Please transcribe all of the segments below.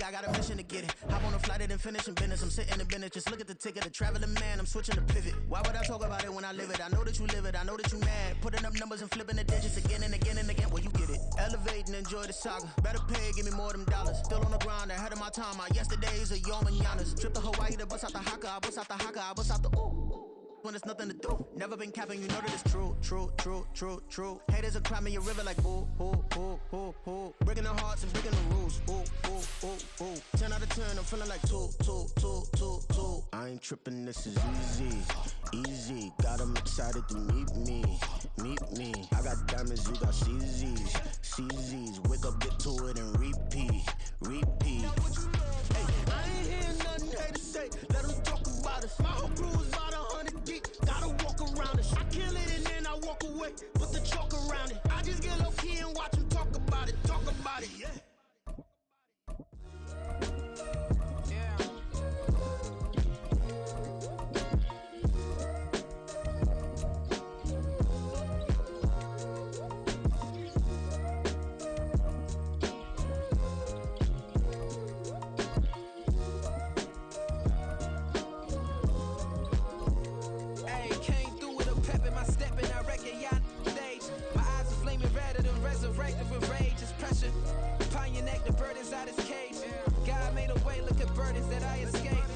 I got a mission to get it. Hop on a flight and then finish in business. I'm sitting in business, just look at the ticket. A traveling man, I'm switching to pivot. Why would I talk about it when I live it? I know that you live it, I know that you mad. Putting up numbers and flipping the digits again and again and again. Well, you get it. Elevate and enjoy the saga. Better pay, give me more than dollars. Still on the grind, ahead of my time. My yesterdays are your mananas. Trip to Hawaii to bust out the haka. I bust out the haka, I bust out the ooh. When there's nothing to do. Never been capping, you know that it's true, true, true, true, true. Haters are climbing your river like ooh, ooh, ooh, ooh, ooh. Breaking the hearts and breaking the rules. Ooh, ooh, ooh, ooh. 10 out of 10, I'm feeling like 2, 2, 2, 2, 2. I ain't tripping, this is easy, easy. Got 'em excited to meet me, meet me. I got diamonds, you got CZs, CZs. Wake up, get to it and repeat, repeat. Hey, I ain't hearing nothing haters say. Let 'em talk about us. My whole crew is about 100 deep. Gotta walk around it. I kill it and then I walk away. Put the chalk around it. I just get low key and watch 'em talk about it. Talk about it, yeah. Resurrected with rage, it's pressure. Pioneer the burdens out his cage. God made a way, look at burdens that I escaped.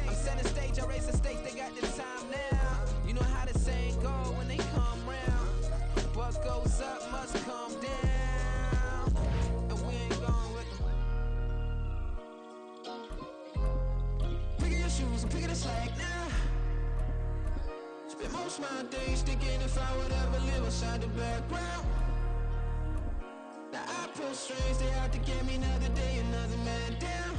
I'm setting stage, I raise the stakes, they got the time now. You know how the saying go when they come round. What goes up must come down. And we ain't going with them. Picking your shoes and picking the slack now. Spend most of my days thinking if I would ever live outside the background. Now I pull strings, they out to get me another day, another man down.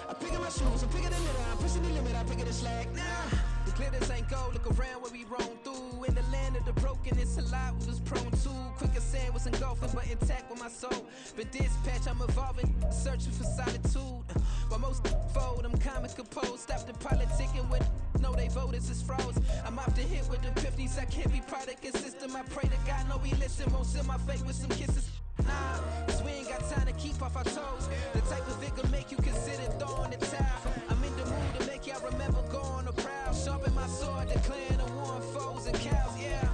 I'm picking my shoes, I'm picking the litter, I'm pushing the limit, I'm picking the slack now. The glitters ain't gold, look around where we roam through. In the land of the broken, it's a lot we was prone to. Quicker sand was engulfing, but intact with my soul. But dispatch, I'm evolving, searching for solitude. While most fold, I'm comic composed. Stop the politicking with no, they voters is froze. I'm off the hit with the 50s, I can't be product and system. I pray to God, no, he listen, won't seal my fate with some kisses. Nah, cause we ain't got time to keep off our toes. The type of vigor make you consider throwing the towel. I'm in the mood to make y'all remember going to proud. Sharpen my sword, declaring the war on foes and cows, yeah.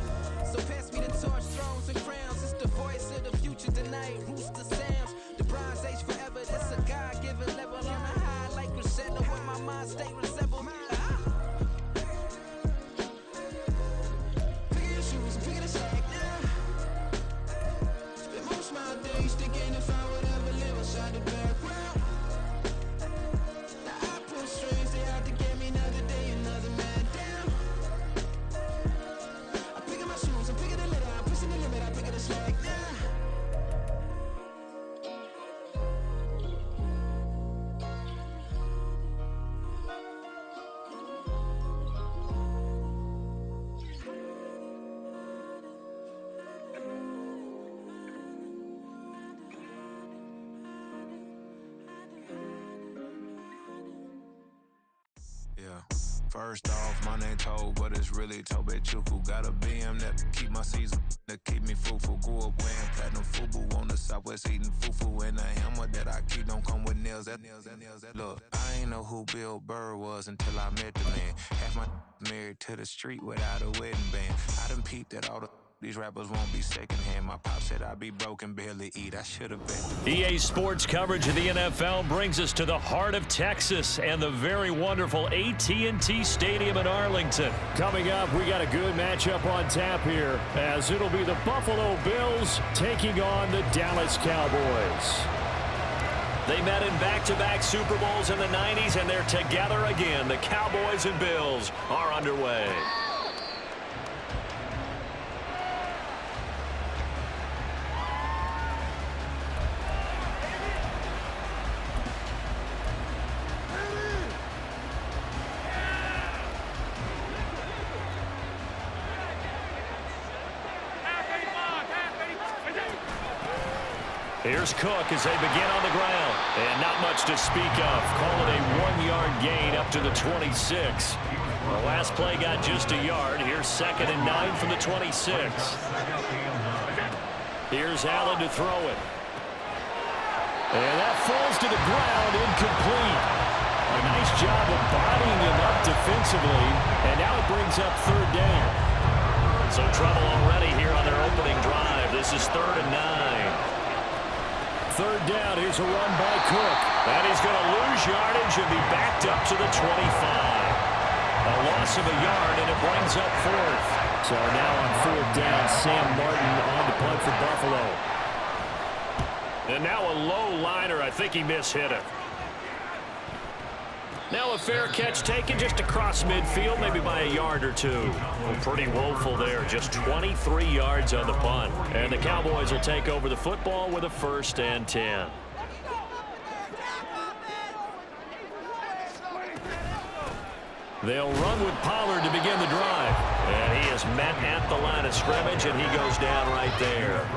So pass me the torch, thrones and crowns. It's the voice of the future tonight, rooster sounds. The bronze age forever, this a God-given level. On a high like crescendo, when my mind stay resemble me. Thinking if I would ever live outside the background. Now I pull strings, they out to get me another day, another man down. I'm picking my shoes, I'm picking the litter, I'm pushing the limit, I'm picking the slack now. First off, my name Toad, but it's really Tobe Chuku. Got a BM that keep my season, that keep me fruitful. Grew up wearing platinum FUBU on the southwest eating fufu. And the hammer that I keep don't come with nails. Look, I ain't know who Bill Burr was until I met the man. Half my married to the street without a wedding band. I done peeped at all these rappers won't be secondhand. My pop said I'd be broken, barely eat. I should have bet. EA Sports coverage of the NFL brings us to the heart of Texas and the very wonderful AT&T Stadium in Arlington. Coming up, we got a good matchup on tap here, as it'll be the Buffalo Bills taking on the Dallas Cowboys. They met in back-to-back Super Bowls in the 90s, and they're together again. The Cowboys and Bills are underway. Here's Cook as they begin on the ground. And not much to speak of. Call it a 1-yard gain up to the 26. The last play got just a yard. Here's 2nd and 9 from the 26. Here's Allen to throw it. And that falls to the ground, incomplete. A nice job of bodying him up defensively, and now it brings up third down. So trouble already here on their opening drive. This is 3rd and 9. Third down, here's a run by Cook. And he's going to lose yardage and be backed up to the 25. A loss of a yard, and it brings up 4th. So now on 4th down, Sam Martin on the punt for Buffalo. And now a low liner. I think he mishit it. Now a fair catch taken just across midfield, maybe by a yard or two. Well, pretty woeful there. Just 23 yards on the punt. And the Cowboys will take over the football with a 1st and 10. They'll run with Pollard to begin the drive. And he is met at the line of scrimmage, and he goes down right there.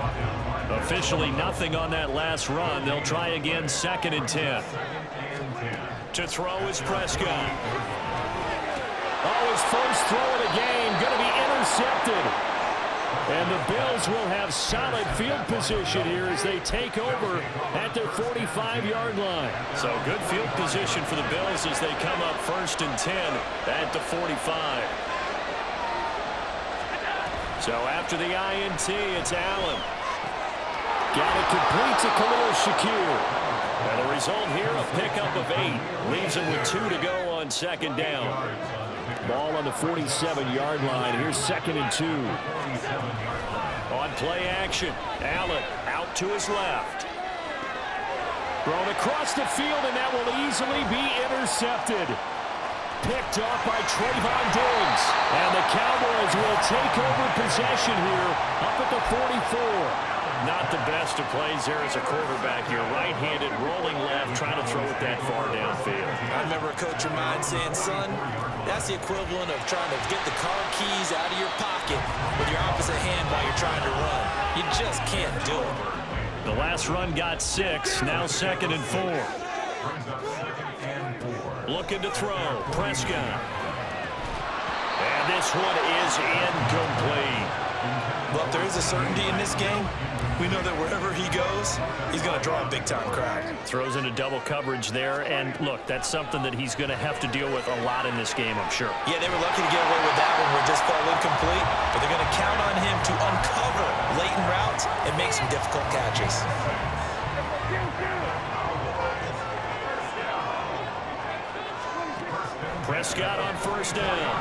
Officially nothing on that last run. They'll try again, 2nd and 10. To throw is Prescott. Oh, his first throw of the game going to be intercepted. And the Bills will have solid field position here as they take over at their 45-yard line. So good field position for the Bills as they come up 1st and 10 at the 45. So after the INT, it's Allen. Got it complete to Khalil Shakir. And the result here, a pickup of 8. Leaves him with 2 to go on 2nd down. Ball on the 47-yard line. Here's 2nd and 2. On play action, Allen out to his left. Thrown across the field, and that will easily be intercepted. Picked off by Trayvon Diggs. And the Cowboys will take over possession here up at the 44. Not the best of plays there as a quarterback. You're right-handed, rolling left, trying to throw it that far downfield. I remember a coach of mine saying, son, that's the equivalent of trying to get the car keys out of your pocket with your opposite hand while you're trying to run. You just can't do it. The last run got 6, now 2nd and 4. Looking to throw, Prescott. And this one is incomplete. But there is a certainty in this game. We know that wherever he goes, he's going to draw a big-time crowd. Throws into double coverage there, and look, that's something that he's going to have to deal with a lot in this game, I'm sure. Yeah, they were lucky to get away with that one where it just fell incomplete, but they're going to count on him to uncover latent routes and make some difficult catches. Prescott on 1st down.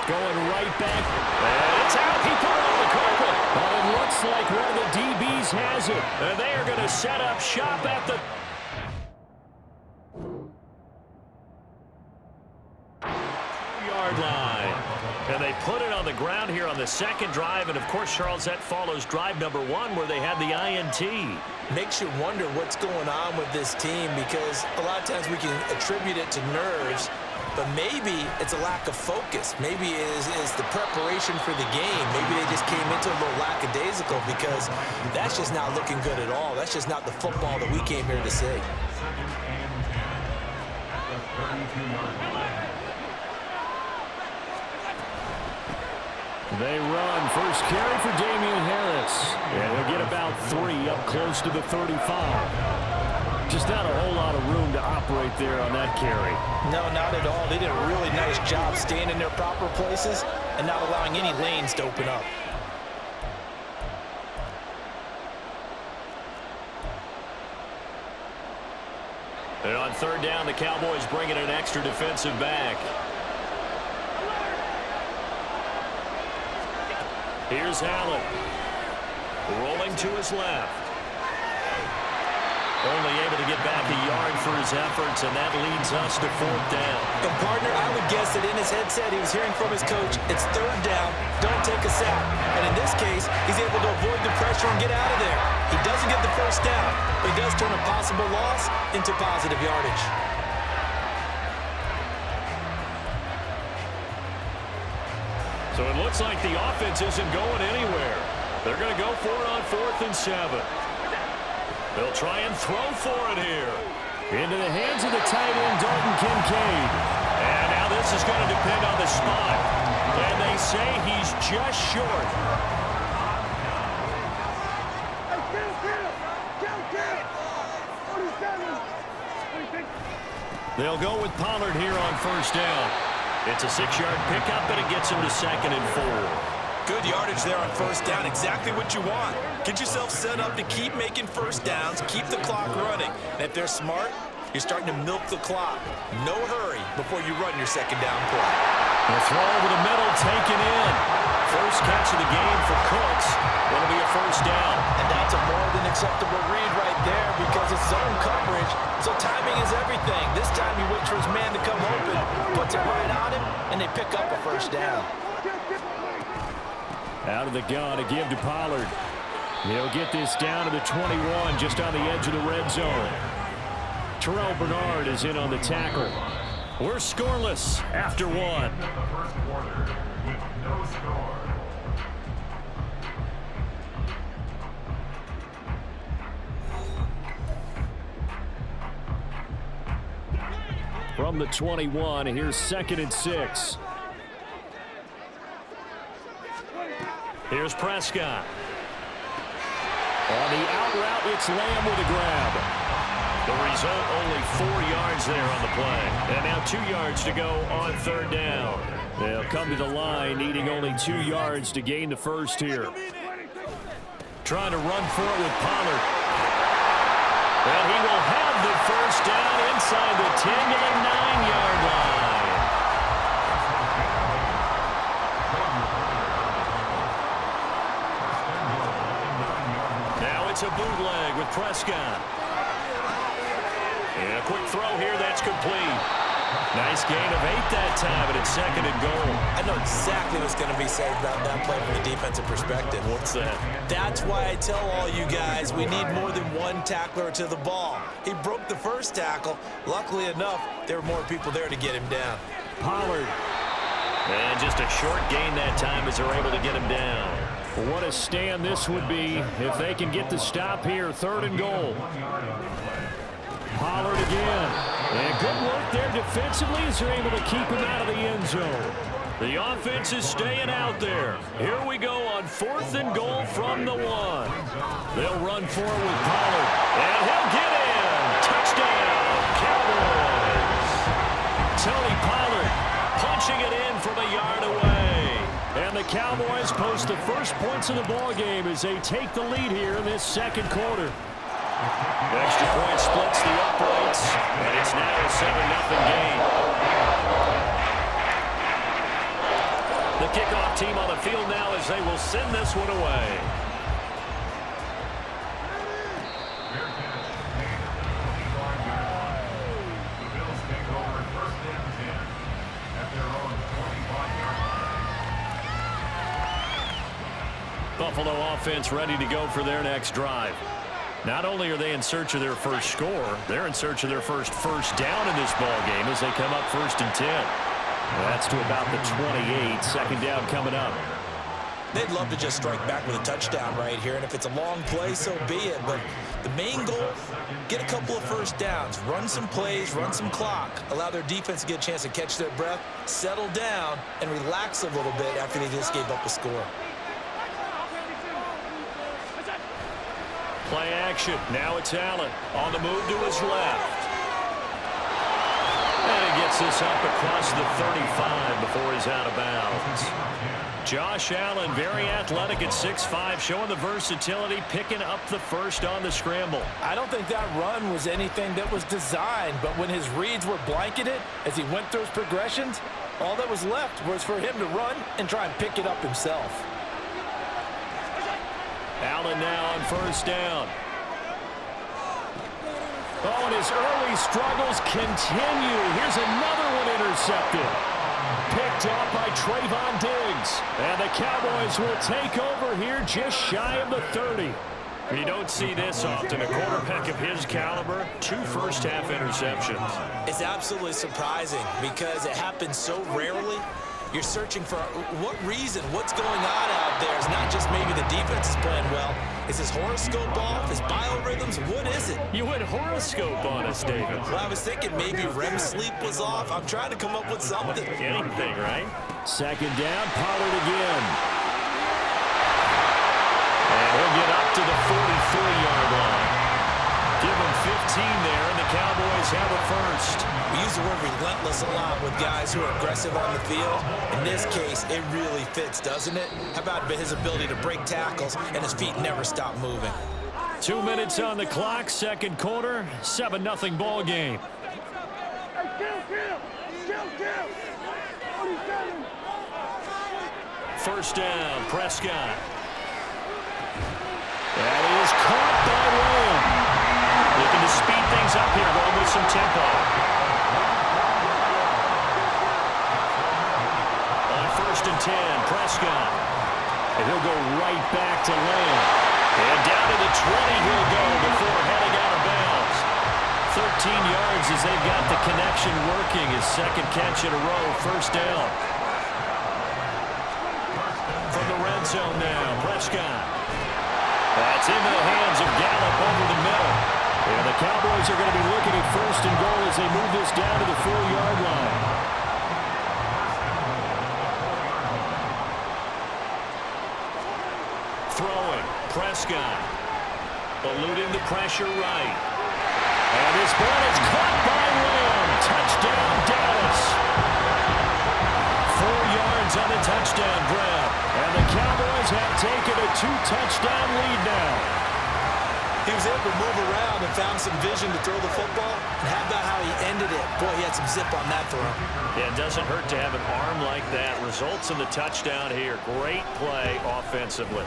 Going right back. And it's out. He put it on the carpet. But it looks like one of the DBs has it. And they are going to set up shop at the 2-yard line. And they put it on the ground here on the 2nd drive. And, of course, Charles, that follows drive number 1 where they had the INT. Makes you wonder what's going on with this team because a lot of times we can attribute it to nerves. But maybe it's a lack of focus. Maybe it is the preparation for the game. Maybe they just came into a little lackadaisical because that's just not looking good at all. That's just not the football that we came here to see. They run. First carry for Damian Harris. And he'll get about 3 up close to the 35. Just not a whole lot of room to operate there on that carry. No, not at all. They did a really nice job staying in their proper places and not allowing any lanes to open up. And on 3rd down, the Cowboys bring in an extra defensive back. Here's Allen. Rolling to his left. Only able to get back a yard for his efforts, and that leads us to 4th down. And, partner, I would guess that in his headset he was hearing from his coach, it's 3rd down, don't take a sack. And in this case, he's able to avoid the pressure and get out of there. He doesn't get the 1st down, but he does turn a possible loss into positive yardage. So it looks like the offense isn't going anywhere. They're going to go for it on 4th and 7. They'll try and throw for it here. Into the hands of the tight end, Dalton Kincaid. And now this is going to depend on the spot. And they say he's just short. They'll go with Pollard here on first down. It's a 6-yard pickup, and it gets him to 2nd and 4. Good yardage there on first down. Exactly what you want. Get yourself set up to keep making first downs, keep the clock running. And if they're smart, you're starting to milk the clock. No hurry before you run your second down play. The throw over the middle, taken in. First catch of the game for Cooks. It'll be a first down. And that's a more than acceptable read right there because it's zone coverage, so timing is everything. This time he waits for his man to come open, puts it right on him, and they pick up a first down. Out of the gun to give to Pollard. He'll get this down to the 21, just on the edge of the red zone. Terrell Bernard is in on the tackle. We're scoreless after one. From the 21, here's 2nd and 6. Here's Prescott. On the out route, it's Lamb with a grab. The result, only 4 yards there on the play. And now 2 yards to go on third down. They'll come to the line, needing only 2 yards to gain the first here. Trying to run for it with Pollard. And he will have the first down inside the 10 to the 9-yard line. Now it's a bootleg with Prescott. And a quick throw here, that's complete. Nice gain of 8 that time, and it's 2nd and goal. I know exactly what's going to be said about that play from the defensive perspective. What's that? That's why I tell all you guys we need more than one tackler to the ball. He broke the first tackle. Luckily enough, there were more people there to get him down. Pollard. And just a short gain that time as they're able to get him down. What a stand this would be if they can get the stop here. 3rd and goal. Pollard again. And good work there defensively as they're able to keep him out of the end zone. The offense is staying out there. Here we go on 4th and goal from the 1. They'll run forward with Pollard. And he'll get in. Touchdown, Cowboys. Tony Pollard punching it in from a yard away. And the Cowboys post the first points of the ball game as they take the lead here in this 2nd quarter. Extra point splits the uprights, and it's now a 7-0 game. The kickoff team on the field now as they will send this one away. Buffalo offense ready to go for their next drive. Not only are they in search of their first score, they're in search of their first down in this ball game as they come up 1st and 10. That's to about the 28. 2nd down coming up. They'd love to just strike back with a touchdown right here, and if it's a long play, so be it. But the main goal, get a couple of first downs, run some plays, run some clock, allow their defense to get a chance to catch their breath, settle down, and relax a little bit after they just gave up a score. Play action. Now it's Allen on the move to his left. And he gets this up across the 35 before he's out of bounds. Josh Allen, very athletic at 6'5", showing the versatility, picking up the first on the scramble. I don't think that run was anything that was designed, but when his reads were blanketed as he went through his progressions, all that was left was for him to run and try and pick it up himself. Allen now on 1st down. Oh, and his early struggles continue. Here's another one intercepted. Picked off by Trayvon Diggs. And the Cowboys will take over here just shy of the 30. You don't see this often. A quarterback of his caliber, 2 first-half interceptions. It's absolutely surprising because it happens so rarely. You're searching for what reason, what's going on out there. It's not just maybe the defense is playing well. Is his horoscope off? His biorhythms? What is it? You went horoscope on us, David. Well, I was thinking maybe REM sleep was off. I'm trying to come up with something. Anything, right? 2nd down, Pollard again. And he'll get up to the 43-yard line. Give him 15 there, and the Cowboys Cowboys have a first. We use the word relentless a lot with guys who are aggressive on the field. In this case, it really fits, doesn't it? How about his ability to break tackles and his feet never stop moving? 2 minutes on the clock, second quarter, 7-0 ball game. First down, Prescott. That is caught by Lamb. Looking to speed things up here, going with some tempo. On 1st and 10, Prescott. And he'll go right back to Lamb. And down to the 20 he'll go before heading out of bounds. 13 yards as they've got the connection working. His second catch in a row, first down. From the red zone now, Prescott. That's into the hands of Gallup over the middle. And the Cowboys are going to be looking at 1st and goal as they move this down to the 4-yard line. Throwing, Prescott. Eluding the pressure right. And this ball is caught by Lamb. Touchdown, Dallas. 4 yards on the touchdown grab. And the Cowboys have taken a 2-touchdown lead now. He was able to move around and found some vision to throw the football. And how about how he ended it? Boy, he had some zip on that throw. Yeah, it doesn't hurt to have an arm like that. Results in the touchdown here. Great play offensively.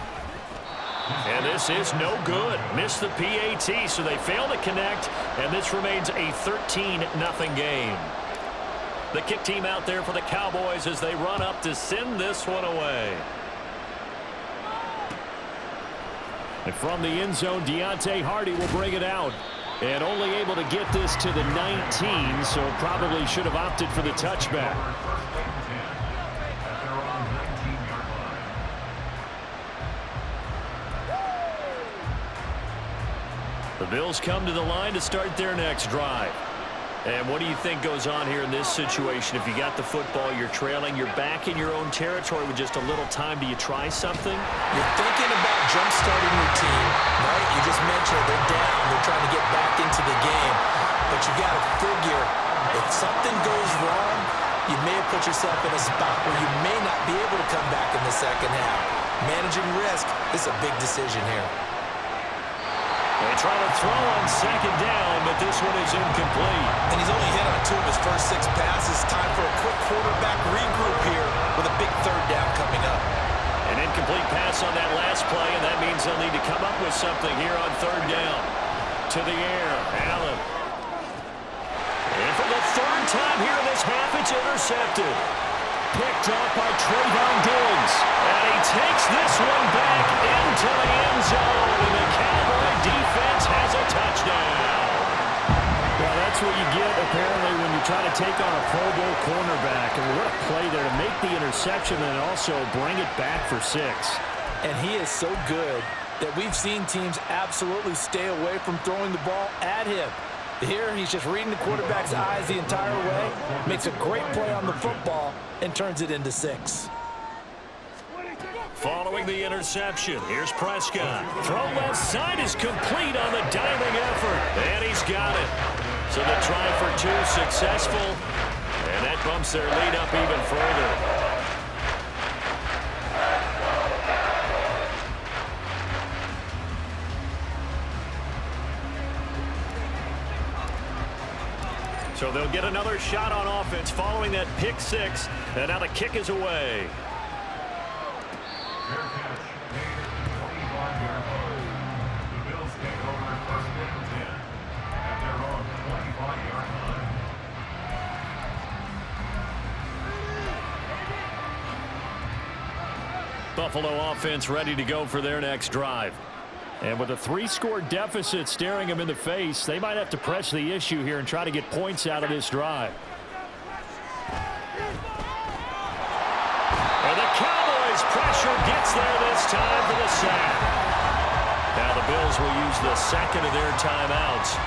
And this is no good. Missed the PAT, so they fail to connect, and this remains a 13-0 game. The kick team out there for the Cowboys as they run up to send this one away. And from the end zone, Deontay Hardy will bring it out. And only able to get this to the 19, so probably should have opted for the touchback. The Bills come to the line to start their next drive. And what do you think goes on here in this situation? If you got the football, you're trailing, you're back in your own territory with just a little time. Do you try something? You're thinking about jump-starting your team, right? You just mentioned they're down. They're trying to get back into the game. But you got to figure, if something goes wrong, you may have put yourself in a spot where you may not be able to come back in the second half. Managing risk is a big decision here. They try to throw on second down, but this one is incomplete. And he's only hit on 2 of his first 6 passes. Time for a quick quarterback regroup here with a big third down coming up. An incomplete pass on that last play, and that means they'll need to come up with something here on third down. To the air, Allen. And for the 3rd time here in this half, it's intercepted. Picked off by Trayvon Diggs. And he takes this one back into the end zone. And the Cowboy defense has a touchdown. Well, that's what you get, apparently, when you try to take on a Pro Bowl cornerback. And what a play there to make the interception and also bring it back for 6. And he is so good that we've seen teams absolutely stay away from throwing the ball at him. Here, he's just reading the quarterback's eyes the entire way, makes a great play on the football, and turns it into 6. Following the interception, here's Prescott. Throw left side is complete on the diving effort, and he's got it. So the try for 2 successful, and that bumps their lead up even further. So they'll get another shot on offense following that pick 6, and now the kick is away. The Bills take over 1st and 10 at their own 25-yard line. Buffalo offense ready to go for their next drive. And with a 3-score deficit staring them in the face, they might have to press the issue here and try to get points out of this drive. And the Cowboys pressure gets there this time for the sack. Now the Bills will use the second of their timeouts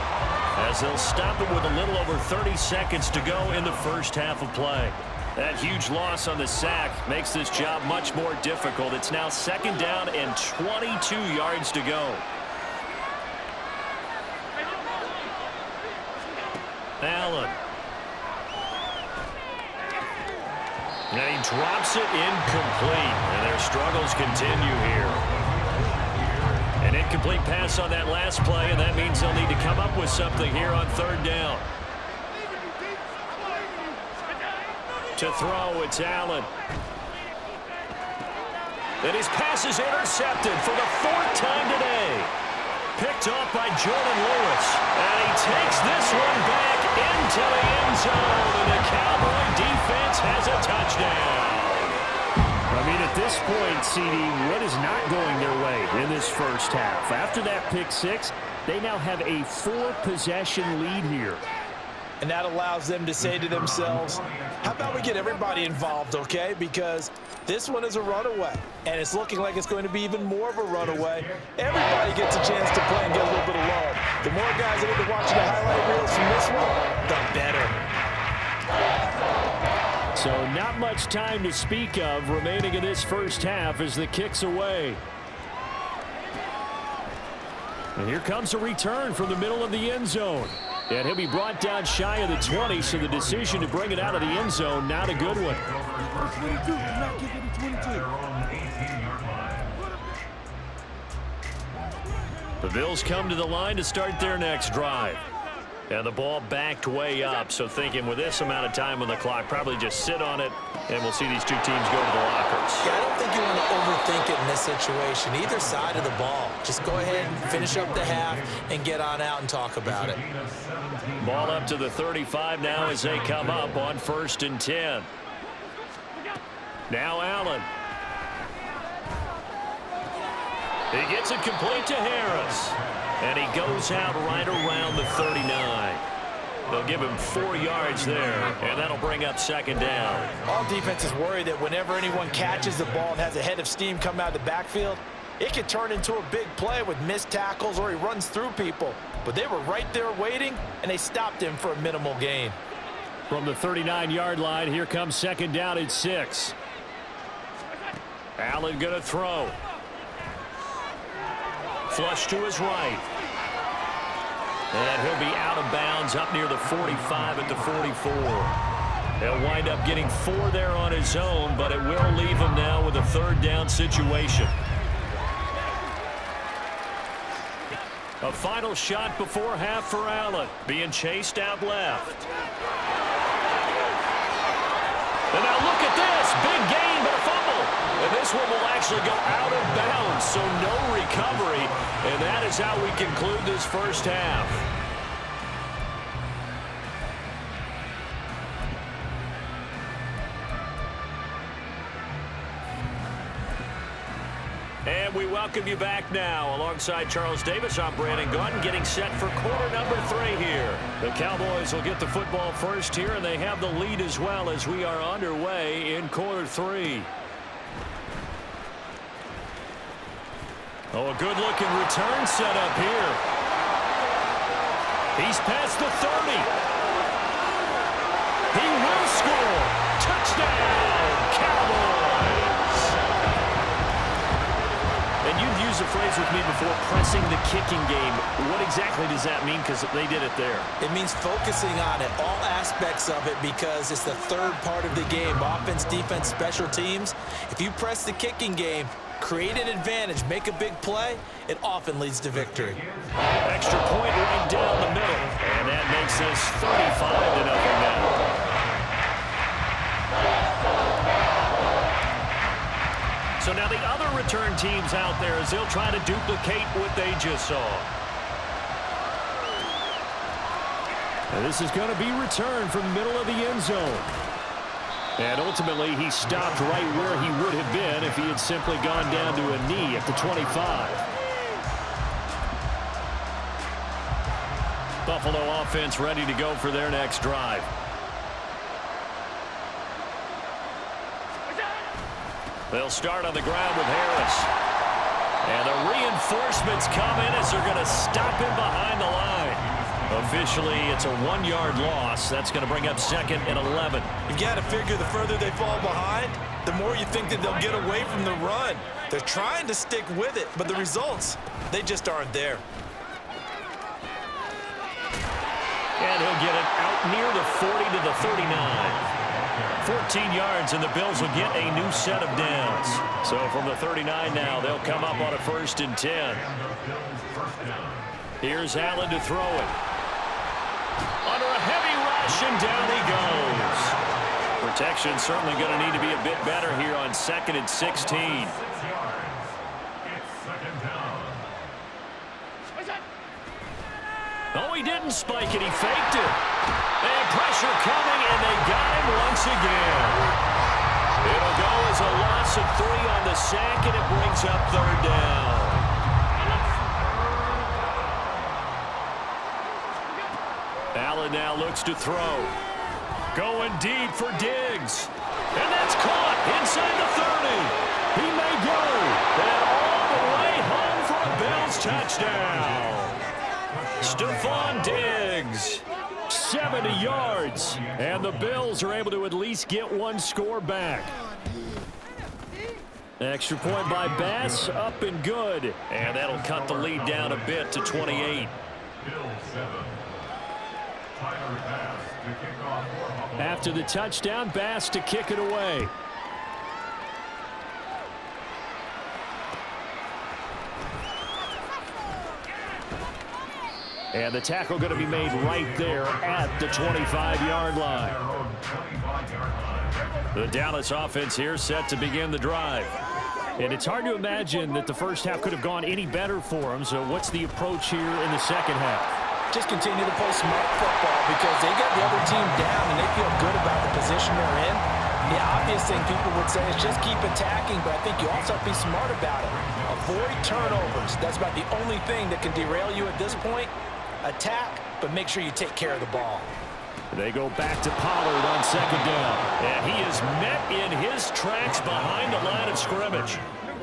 as they'll stop it with a little over 30 seconds to go in the first half of play. That huge loss on the sack makes this job much more difficult. It's now 2nd down and 22 yards to go. Allen. And he drops it incomplete. And their struggles continue here. An incomplete pass on that last play, and that means they'll need to come up with something here on third down. To throw, it's Allen. And his pass is intercepted for the 4th time today. Picked off by Jordan Lewis. And he takes this one back into the end zone. And the Cowboy defense has a touchdown. I mean, at this point, CD, what is not going their way in this first half? After that pick six, they now have a 4-possession lead here. And that allows them to say to themselves, how about we get everybody involved, okay? Because this one is a runaway, and it's looking like it's going to be even more of a runaway. Everybody gets a chance to play and get a little bit of love. The more guys that end up watching the highlight reels from this one, the better. So not much time to speak of remaining in this first half as the kick's away. And here comes a return from the middle of the end zone. And he'll be brought down shy of the 20, so the decision to bring it out of the end zone, not a good one. The Bills come to the line to start their next drive. And the ball backed way up, so thinking with this amount of time on the clock, probably just sit on it, and we'll see these two teams go to the lockers. Yeah, I don't think you want to overthink it in this situation. Either side of the ball. Just go ahead and finish up the half and get on out and talk about it. Ball up to the 35 now as they come up on 1st and 10. Now Allen. He gets it complete to Harris. And he goes out right around the 39. They'll give him 4 yards there, and that'll bring up 2nd down. All defenses worry that whenever anyone catches the ball and has a head of steam come out of the backfield, it could turn into a big play with missed tackles or he runs through people. But they were right there waiting, and they stopped him for a minimal gain. From the 39-yard line, here comes 2nd down at 6. Allen going to throw. Flush to his right. And he'll be out of bounds up near the 45 at the 44. He'll wind up getting 4 there on his own, but it will leave him now with a 3rd down situation. A final shot before half for Allen, being chased out left. And now look at this, big gain, but a fumble. And this one will actually go out of bounds, so no recovery. And that is how we conclude this first half. And we welcome you back now. Alongside Charles Davis, I'm Brandon Gaudin, getting set for quarter number 3 here. The Cowboys will get the football first here, and they have the lead as well as we are underway in quarter 3. Oh, a good-looking return set up here. He's past the 30. He will score. Touchdown, Cowboys. And you've used the phrase with me before, pressing the kicking game. What exactly does that mean? Because they did it there. It means focusing on it, all aspects of it, because it's the 3rd part of the game. Offense, defense, special teams. If you press the kicking game, create an advantage, make a big play, it often leads to victory. Extra point right down the middle. And that makes this 35-0 now. So now the other return teams out there as they'll try to duplicate what they just saw. And this is going to be returned from the middle of the end zone. And ultimately, he stopped right where he would have been if he had simply gone down to a knee at the 25. Buffalo offense ready to go for their next drive. They'll start on the ground with Harris. And the reinforcements come in as they're going to stop him behind the line. Officially, it's a 1-yard loss. That's going to bring up 2nd and 11. You've got to figure the further they fall behind, the more you think that they'll get away from the run. They're trying to stick with it, but the results, they just aren't there. And he'll get it out near the 40 to the 39. 14 yards, and the Bills will get a new set of downs. So from the 39 now, they'll come up on a 1st and 10. Here's Allen to throw it. Under a heavy rush, and down he goes. Protection certainly going to need to be a bit better here on 2nd and 16. Oh, he didn't spike it. He faked it. And pressure coming, and they got him once again. It'll go as a loss of 3 on the sack, and it brings up 3rd down. Allen now looks to throw. Going deep for Diggs. And that's caught inside the 30. He may go. And all the way home for a Bills touchdown. Stephon Diggs, 70 yards, and the Bills are able to at least get one score back. Extra point by Bass, up and good, and that'll cut the lead down a bit to 28. After the touchdown, Bass to kick it away. And the tackle going to be made right there at the 25-yard line. The Dallas offense here set to begin the drive. And it's hard to imagine that the first half could have gone any better for them. So what's the approach here in the second half? Just continue to play smart football because they got the other team down and they feel good about the position they're in. The obvious thing people would say is just keep attacking, but I think you also have to be smart about it. Avoid turnovers. That's about the only thing that can derail you at this point. Attack, but make sure you take care of the ball. They go back to Pollard on 2nd down. And he is met in his tracks behind the line of scrimmage.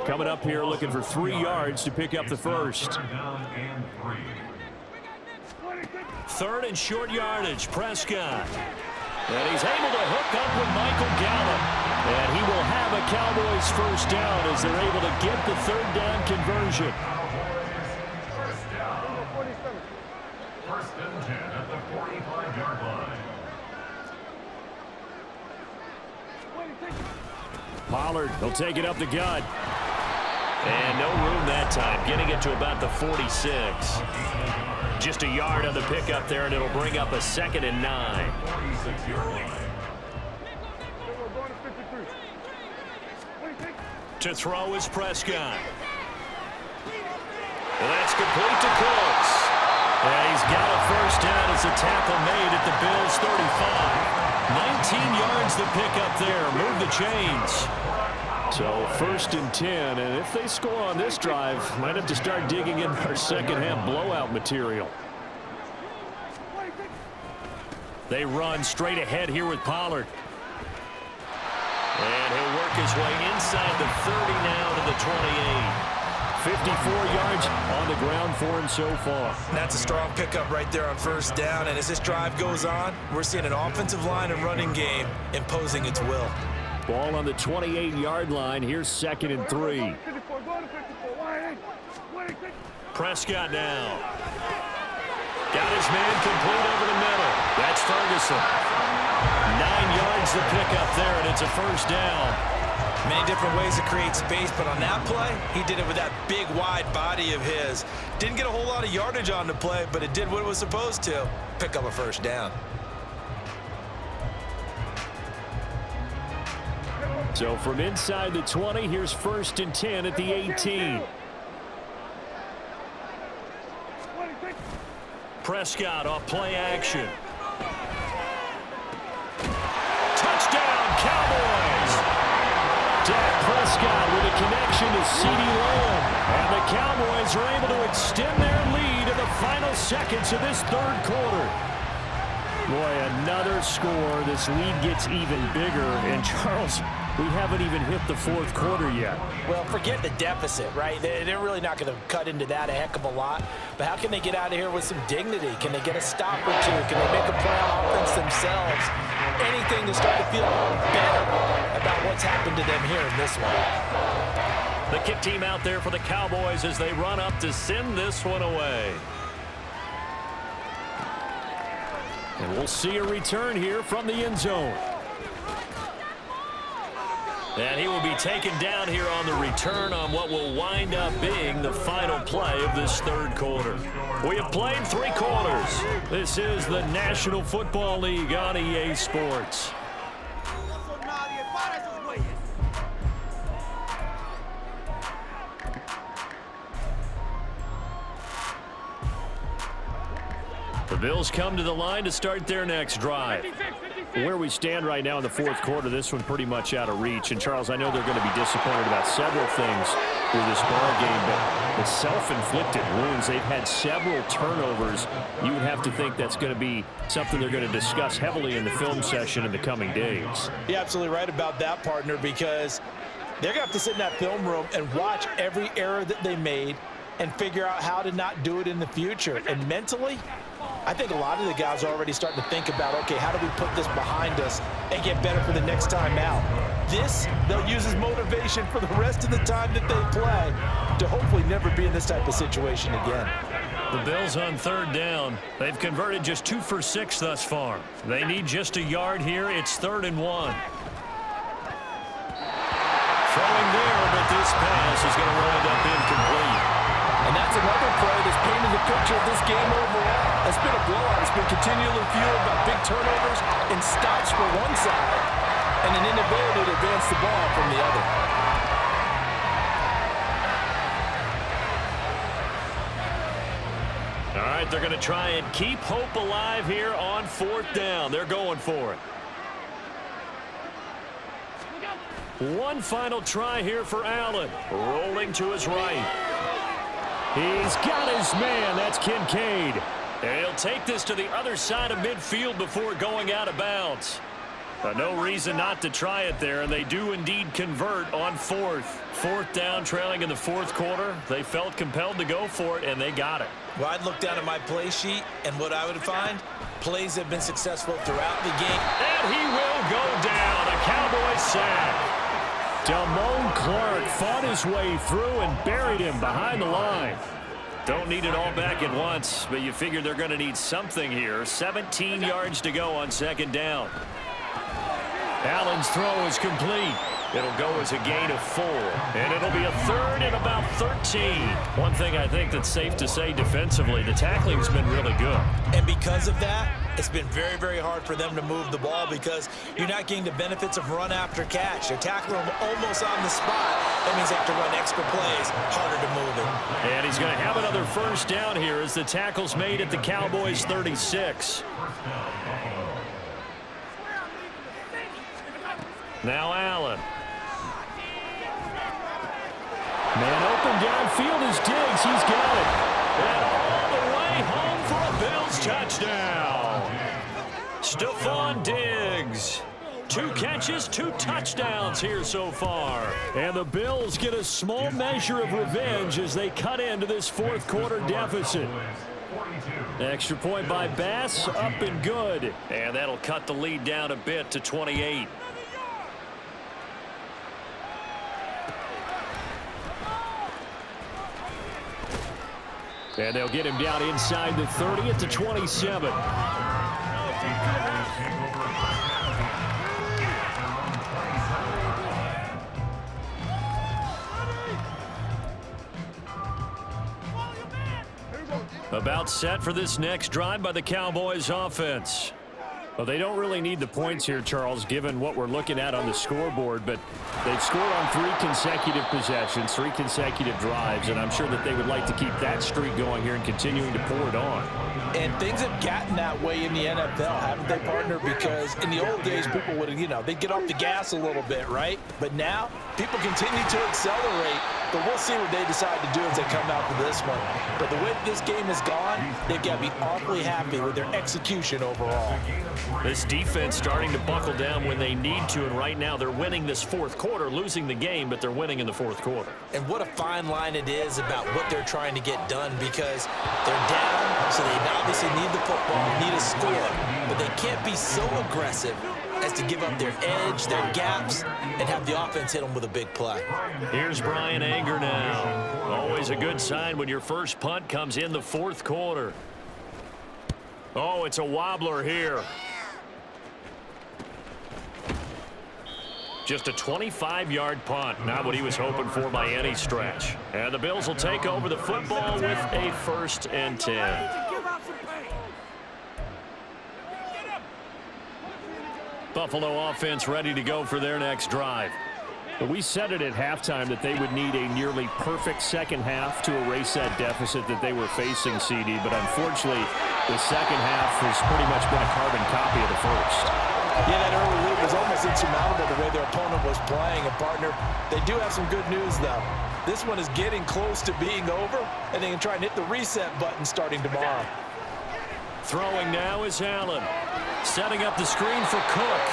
Coming up here looking for 3 yards to pick up the first. 3rd and short yardage, Prescott. And he's able to hook up with Michael Gallup. And he will have a Cowboys first down as they're able to get the 3rd down conversion. 1st and 10 at the 45-yard line. Pollard, he'll take it up the gut. And no room that time, getting it to about the 46. Just a yard on the pickup there, and it'll bring up a 2nd and 9. 46-yard line. To throw is Prescott. And that's complete to Cooks. And he's got a first down as a tackle made at the Bills' 35. 19 yards to pick up there. Move the chains. So 1st and 10, and if they score on this drive, might have to start digging in our second half blowout material. They run straight ahead here with Pollard. And he'll work his way inside the 30 now to the 28. 54 yards on the ground for him so far. That's a strong pickup right there on 1st down, and as this drive goes on, we're seeing an offensive line and running game imposing its will. Ball on the 28-yard line. Here's 2nd and 3. Prescott now. Got his man complete over the middle. That's Ferguson. 9 yards to pick up there, and it's a first down. Many different ways to create space, but on that play, he did it with that big, wide body of his. Didn't get a whole lot of yardage on the play, but it did what it was supposed to. Pick up a first down. So from inside the 20, here's 1st and 10 at the 18. Prescott off play action. Touchdown, Cowboys! Dak Prescott with a connection to CeeDee Lamb. And the Cowboys are able to extend their lead in the final seconds of this 3rd quarter. Boy, another score. This lead gets even bigger. And Charles, we haven't even hit the 4th quarter yet. Well, forget the deficit, right? They're really not going to cut into that a heck of a lot. But how can they get out of here with some dignity? Can they get a stop or two? Can they make a play on offense themselves? Anything to start to feel better about what's happened to them here in this one. The kick team out there for the Cowboys as they run up to send this one away. And we'll see a return here from the end zone. And he will be taken down here on the return on what will wind up being the final play of this third quarter. We have played 3 quarters. This is the National Football League on EA Sports. The Bills come to the line to start their next drive. Where we stand right now in the fourth quarter, this one pretty much out of reach. And, Charles, I know they're going to be disappointed about several things with this ball game, but the self-inflicted wounds, they've had several turnovers. You would have to think that's going to be something they're going to discuss heavily in the film session in the coming days. You're absolutely right about that, partner, because they're going to have to sit in that film room and watch every error that they made and figure out how to not do it in the future. And mentally, I think a lot of the guys are already starting to think about, okay, how do we put this behind us and get better for the next time out? This, they'll use as motivation for the rest of the time that they play to hopefully never be in this type of situation again. The Bills on third down. They've converted just 2 for 6 thus far. They need just a yard here. It's 3rd and 1. Throwing there, but this pass is going to wind up incomplete. And that's another play that's painted the picture of this game overall. It's been a blowout. It's been continually fueled by big turnovers and stops for one side and an inability to advance the ball from the other. All right, they're going to try and keep hope alive here on 4th down. They're going for it. One final try here for Allen. Rolling to his right. He's got his man. That's Kincaid. And he'll take this to the other side of midfield before going out of bounds. No reason not to try it there, and they do indeed convert on 4th. 4th down, trailing in the 4th quarter. They felt compelled to go for it, and they got it. Well, I'd look down at my play sheet, and what I would find, plays have been successful throughout the game. And he will go down. A Cowboy sack. Damone Clark fought his way through and buried him behind the line. Don't need it all back at once, but you figure they're going to need something here. 17 yards to go on 2nd down. Allen's throw is complete. It'll go as a gain of 4, and it'll be a 3rd and about 13. One thing I think that's safe to say defensively, the tackling's been really good. And because of that, it's been very, very hard for them to move the ball because you're not getting the benefits of run after catch. They're tackling them almost on the spot. That means they have to run extra plays, harder to move it. And he's going to have another 1st down here as the tackle's made at the Cowboys' 36. Now Allen. Man open downfield is Diggs. He's got it. And all the way home for a Bills touchdown. Stephon Diggs. 2 catches, 2 touchdowns here so far. And the Bills get a small measure of revenge as they cut into this 4th quarter deficit. Extra point by Bass, up and good. And that'll cut the lead down a bit to 28. And they'll get him down inside the 30 at the 27. About set for this next drive by the Cowboys offense. Well, they don't really need the points here, Charles, given what we're looking at on the scoreboard, but they've scored on 3 consecutive possessions, 3 consecutive drives, and I'm sure that they would like to keep that streak going here and continuing to pour it on. And things have gotten that way in the NFL, haven't they, partner? Because in the old days, people would, they'd get off the gas a little bit, right? But now, people continue to accelerate, but we'll see what they decide to do as they come out for this one. But the way that this game has gone, they've got to be awfully happy with their execution overall. This defense starting to buckle down when they need to, and right now they're winning this 4th quarter, losing the game, but they're winning in the 4th quarter. And what a fine line it is about what they're trying to get done because they're down, so they obviously need the football, need a score, but they can't be so aggressive as to give up their edge, their gaps, and have the offense hit them with a big play. Here's Brian Anger now. Always a good sign when your first punt comes in the 4th quarter. Oh, it's a wobbler here. Just a 25-yard punt. Not what he was hoping for by any stretch. And the Bills will take over the football with a 1st and 10. Buffalo offense ready to go for their next drive. We said it at halftime that they would need a nearly perfect second half to erase that deficit that they were facing, CD. But unfortunately, the second half has pretty much been a carbon copy of the first. Yeah, that early lead was almost insurmountable the way their opponent was playing. And, partner, they do have some good news, though. This one is getting close to being over, and they can try and hit the reset button starting tomorrow. Throwing now is Allen. Setting up the screen for Cook.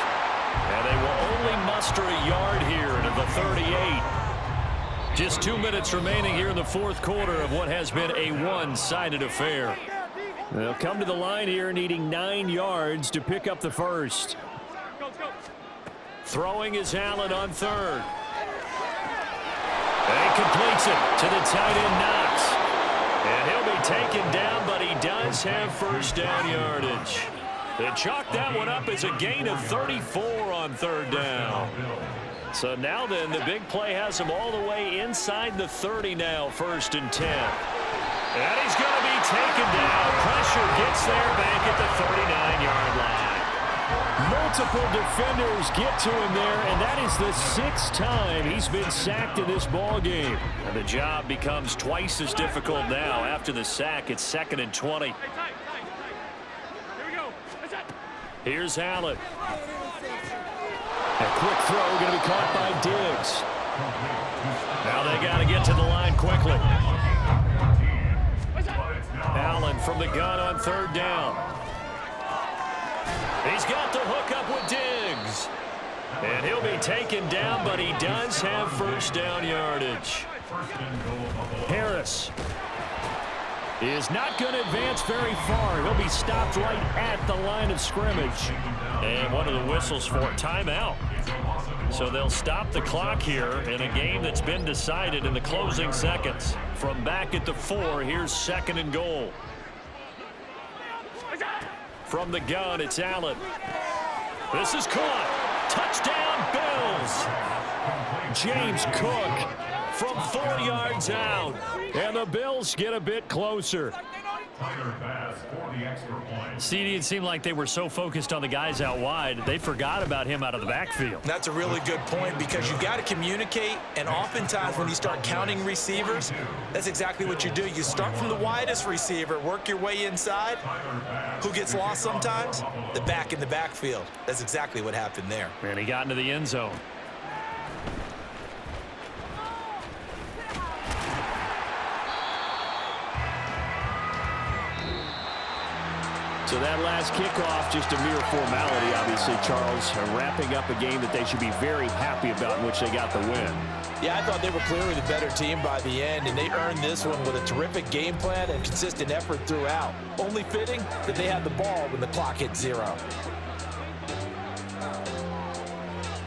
And they will only muster a yard here to the 38. Just 2 minutes remaining here in the fourth quarter of what has been a one-sided affair. They'll come to the line here needing 9 yards to pick up the first. Throwing is Allen on 3rd. And he completes it to the tight end Knox. And he'll be taken down, but he does have first down yardage. They chalk that one up as a gain of 34 on 3rd down. So now then, the big play has him all the way inside the 30 now, 1st and 10. And he's going to be taken down. Pressure gets there back at the 39-yard line. Multiple defenders get to him there, and that is the 6th time he's been sacked in this ball game. And the job becomes twice as difficult now. After the sack, it's 2nd and 20. Here's Allen. A quick throw going to be caught by Diggs. Now they got to get to the line quickly. Allen from the gun on 3rd down. He's got the hook up with Diggs. And he'll be taken down, but he does have first down yardage. Harris is not going to advance very far. He'll be stopped right at the line of scrimmage. And one of the whistles for timeout. So they'll stop the clock here in a game that's been decided in the closing seconds. From back at the 4, here's 2nd and goal. From the gun, it's Allen. This is caught. Touchdown, Bills. James Cook from 4 yards out. And the Bills get a bit closer. CD, it seemed like they were so focused on the guys out wide, they forgot about him out of the backfield. That's a really good point because you got to communicate, and oftentimes when you start counting receivers, that's exactly what you do. You start from the widest receiver, work your way inside. Who gets lost sometimes? The back in the backfield. That's exactly what happened there. And he got into the end zone. So that last kickoff, just a mere formality, obviously, Charles, wrapping up a game that they should be very happy about in which they got the win. Yeah, I thought they were clearly the better team by the end, and they earned this one with a terrific game plan and consistent effort throughout. Only fitting that they had the ball when the clock hit 0.